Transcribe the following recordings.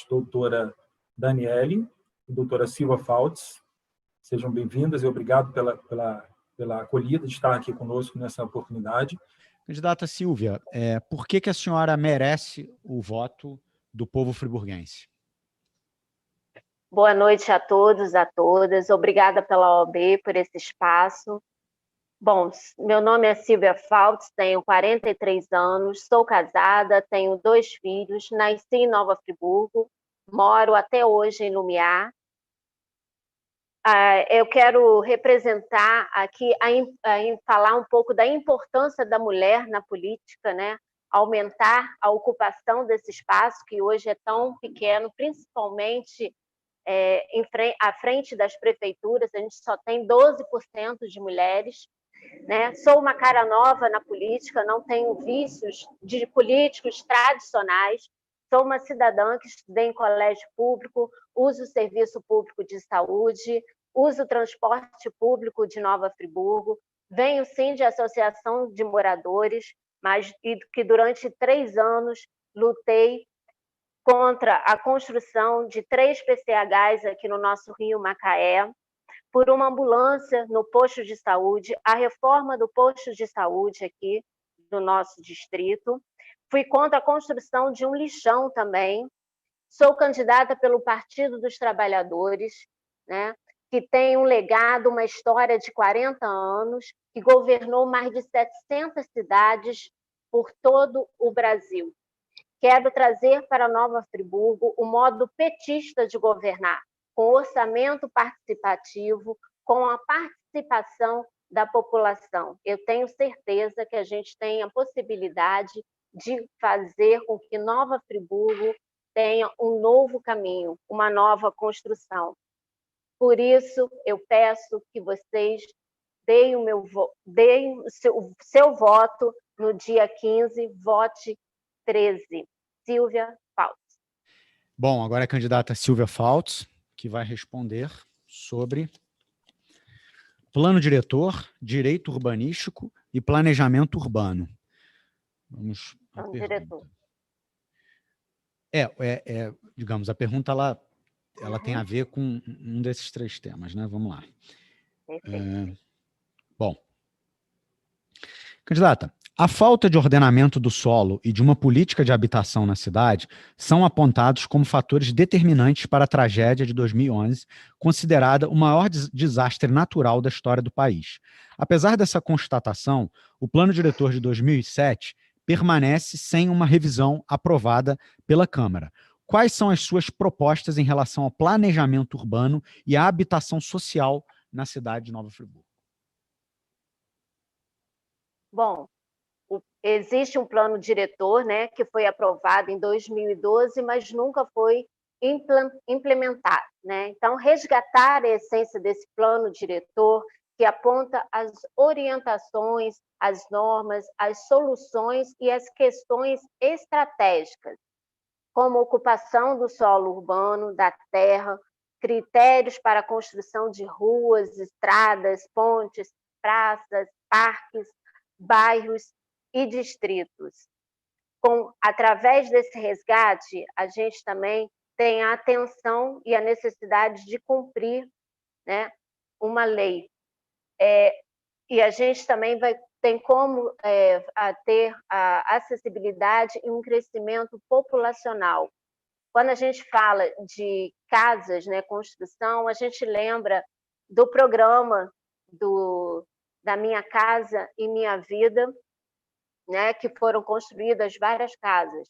doutora Daniele e doutora Silvia Faltz. Sejam bem-vindas e obrigado pela acolhida de estar aqui conosco nessa oportunidade. Candidata Silvia, por que a senhora merece o voto do povo friburguense? Boa noite a todos, a todas. Obrigada pela OAB, por esse espaço. Bom, meu nome é Silvia Faltz, tenho 43 anos, sou casada, tenho 2 filhos, nasci em Nova Friburgo, moro até hoje em Lumiar. Eu quero representar aqui, falar um pouco da importância da mulher na política, né? Aumentar a ocupação desse espaço que hoje é tão pequeno, principalmente à frente das prefeituras, a gente só tem 12% de mulheres, né? Sou uma cara nova na política, não tenho vícios de políticos tradicionais, sou uma cidadã que estudei em colégio público, uso o serviço público de saúde, uso o transporte público de Nova Friburgo, venho sim de associação de moradores, mas que durante 3 anos lutei contra a construção de 3 PCHs aqui no nosso Rio Macaé, por uma ambulância no posto de saúde, a reforma do posto de saúde aqui do nosso distrito. Fui contra a construção de um lixão também. Sou candidata pelo Partido dos Trabalhadores, né, que tem um legado, uma história de 40 anos, que governou mais de 700 cidades por todo o Brasil. Quero trazer para Nova Friburgo o modo petista de governar, com orçamento participativo, com a participação da população. Eu tenho certeza que a gente tem a possibilidade de fazer com que Nova Friburgo tenha um novo caminho, uma nova construção. Por isso, eu peço que vocês deem o seu voto no dia 15, vote 13. Silvia Faltz. Bom, agora a candidata Silvia Faltz, que vai responder sobre plano diretor, direito urbanístico e planejamento urbano. Vamos à pergunta. Digamos, a pergunta ela tem a ver com um desses 3 temas, né? Vamos lá. Bom, candidata, a falta de ordenamento do solo e de uma política de habitação na cidade são apontados como fatores determinantes para a tragédia de 2011, considerada o maior desastre natural da história do país. Apesar dessa constatação, o Plano Diretor de 2007 permanece sem uma revisão aprovada pela Câmara. Quais são as suas propostas em relação ao planejamento urbano e à habitação social na cidade de Nova Friburgo? Bom, existe um plano diretor, né, que foi aprovado em 2012, mas nunca foi implementado, né? Então, resgatar a essência desse plano diretor que aponta as orientações, as normas, as soluções e as questões estratégicas, como ocupação do solo urbano, da terra, critérios para a construção de ruas, estradas, pontes, praças, parques, bairros e distritos. Através desse resgate, a gente também tem a atenção e a necessidade de cumprir, né, uma lei. E a gente também tem como ter a acessibilidade e um crescimento populacional. Quando a gente fala de casas, né, construção, a gente lembra do programa da Minha Casa e Minha Vida, né, que foram construídas várias casas.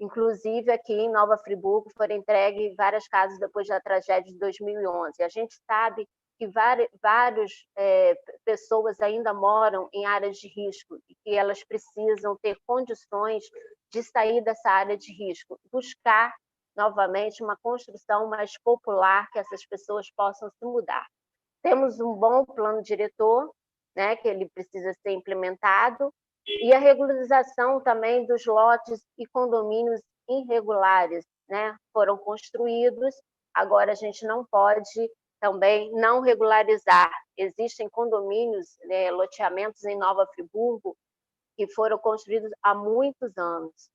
Inclusive, aqui em Nova Friburgo foram entregues várias casas depois da tragédia de 2011. A gente sabe que várias pessoas ainda moram em áreas de risco e que elas precisam ter condições de sair dessa área de risco, buscar novamente uma construção mais popular que essas pessoas possam se mudar. Temos um bom plano diretor, né, que ele precisa ser implementado, e a regularização também dos lotes e condomínios irregulares, né, foram construídos, agora a gente não pode também não regularizar. Existem condomínios, né, loteamentos em Nova Friburgo que foram construídos há muitos anos.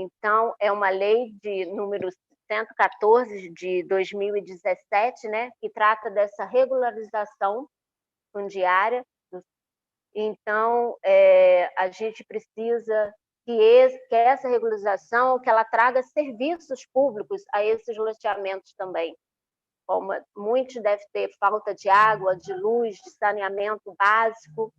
Então, é uma lei de número 114 de 2017, né, que trata dessa regularização fundiária. Então, a gente precisa que essa regularização que ela traga serviços públicos a esses loteamentos também. Como muitos devem ter falta de água, de luz, de saneamento básico,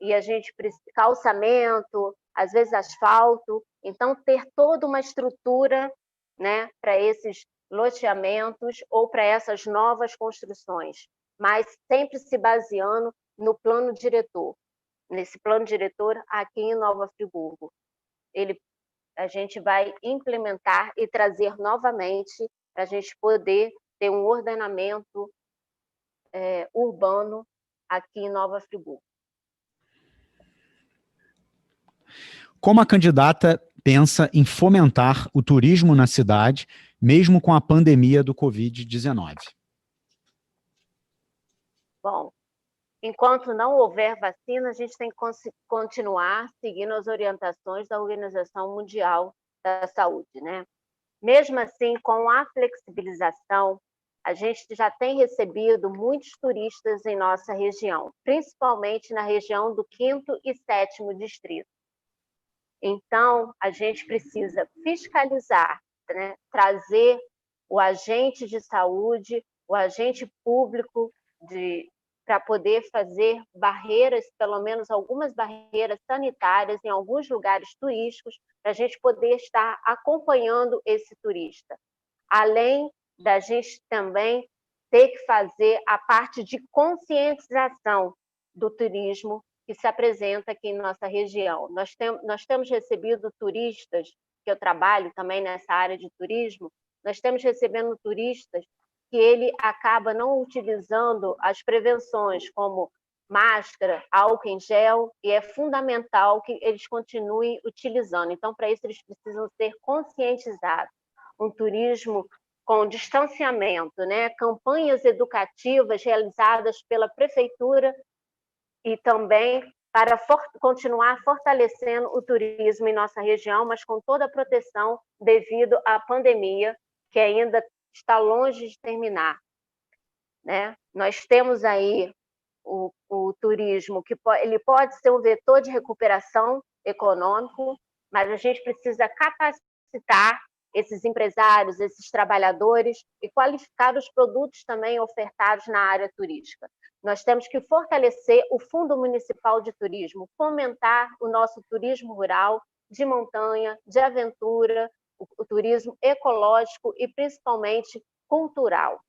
e a gente precisa calçamento, às vezes asfalto. Então, ter toda uma estrutura, né, para esses loteamentos ou para essas novas construções, mas sempre se baseando no plano diretor. Nesse plano diretor aqui em Nova Friburgo, a gente vai implementar e trazer novamente para a gente poder ter um ordenamento urbano aqui em Nova Friburgo. Como a candidata pensa em fomentar o turismo na cidade, mesmo com a pandemia do Covid-19? Bom, enquanto não houver vacina, a gente tem que continuar seguindo as orientações da Organização Mundial da Saúde, né? Mesmo assim, com a flexibilização, a gente já tem recebido muitos turistas em nossa região, principalmente na região do 5º e 7º distrito. Então, a gente precisa fiscalizar, né? Trazer o agente de saúde, o agente público para poder fazer barreiras, pelo menos algumas barreiras sanitárias em alguns lugares turísticos, para a gente poder estar acompanhando esse turista. Além da gente também ter que fazer a parte de conscientização do turismo que se apresenta aqui em nossa região. Nós temos recebido turistas, que eu trabalho também nessa área de turismo, nós estamos recebendo turistas que ele acaba não utilizando as prevenções, como máscara, álcool em gel, e é fundamental que eles continuem utilizando. Então, para isso, eles precisam ser conscientizados. Um turismo com distanciamento, né? Campanhas educativas realizadas pela prefeitura e também para continuar fortalecendo o turismo em nossa região, mas com toda a proteção devido à pandemia, que ainda está longe de terminar, né? Nós temos aí o turismo, que ele pode ser um vetor de recuperação econômico, mas a gente precisa capacitar esses empresários, esses trabalhadores e qualificar os produtos também ofertados na área turística. Nós temos que fortalecer o Fundo Municipal de Turismo, fomentar o nosso turismo rural, de montanha, de aventura, o turismo ecológico e principalmente cultural.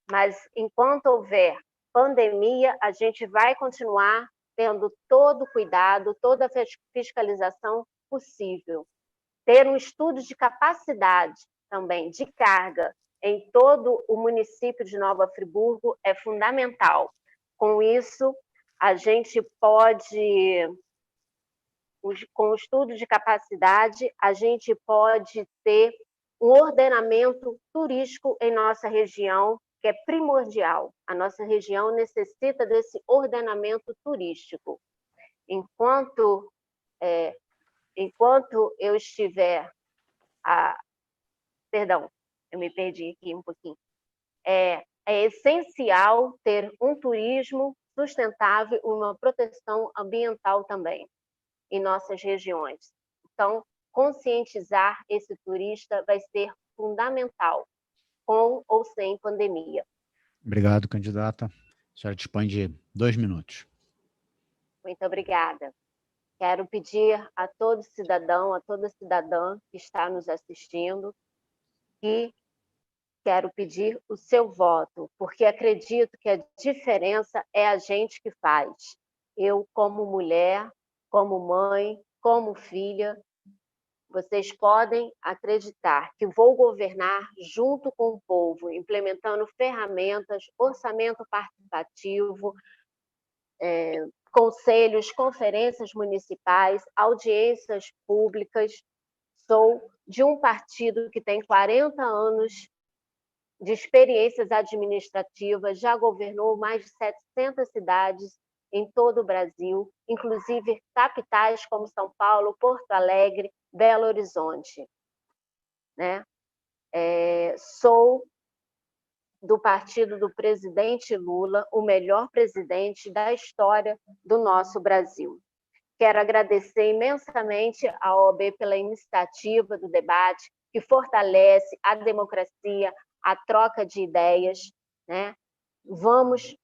Mas enquanto houver pandemia, a gente vai continuar tendo todo o cuidado, toda a fiscalização possível. Ter um estudo de capacidade também, de carga, em todo o município de Nova Friburgo é fundamental. Com isso, a gente pode, com o estudo de capacidade, a gente pode ter um ordenamento turístico em nossa região, que é primordial. A nossa região necessita desse ordenamento turístico. Enquanto eu estiver... Perdão, eu me perdi aqui um pouquinho. É essencial ter um turismo sustentável e uma proteção ambiental também em nossas regiões. Então, conscientizar esse turista vai ser fundamental, com ou sem pandemia. Obrigado, candidata. A senhora dispõe de 2 minutos. Muito obrigada. Quero pedir a todo cidadão, a toda cidadã que está nos assistindo, que quero pedir o seu voto, porque acredito que a diferença é a gente que faz. Eu, como mulher, como mãe, como filha, vocês podem acreditar que vou governar junto com o povo, implementando ferramentas, orçamento participativo, conselhos, conferências municipais, audiências públicas. Sou de um partido que tem 40 anos de experiências administrativas, já governou mais de 700 cidades em todo o Brasil, inclusive capitais como São Paulo, Porto Alegre, Belo Horizonte, né? Sou do partido do presidente Lula, o melhor presidente da história do nosso Brasil. Quero agradecer imensamente à OAB pela iniciativa do debate, que fortalece a democracia, a troca de ideias, né? Vamos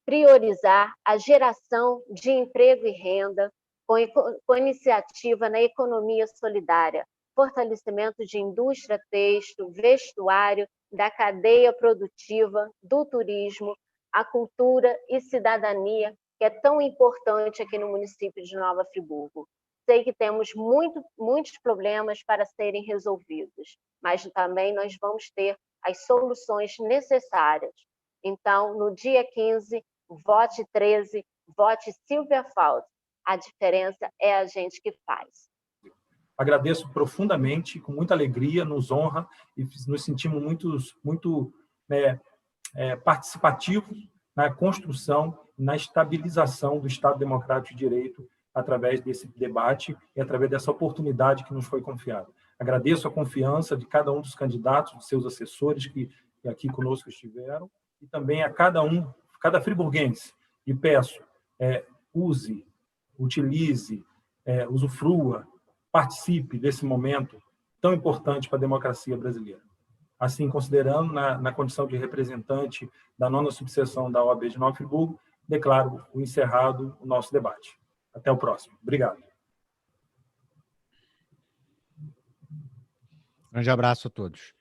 priorizar a geração de emprego e renda com iniciativa na economia solidária, fortalecimento de indústria têxtil, vestuário, da cadeia produtiva, do turismo, a cultura e cidadania, que é tão importante aqui no município de Nova Friburgo. Sei que temos muitos problemas para serem resolvidos, mas também nós vamos ter as soluções necessárias. Então, no dia 15, vote 13, vote Silvia Fauzi. A diferença é a gente que faz. Agradeço profundamente, com muita alegria, nos honra e nos sentimos muito participativos na construção, na estabilização do Estado Democrático de Direito através desse debate e através dessa oportunidade que nos foi confiada. Agradeço a confiança de cada um dos candidatos, de seus assessores que aqui conosco estiveram, e também a cada friburguense, e peço, utilize, usufrua, participe desse momento tão importante para a democracia brasileira. Assim, considerando na condição de representante da 9ª subseção da OAB de Nova Friburgo, declaro encerrado o nosso debate. Até o próximo. Obrigado. Grande abraço a todos.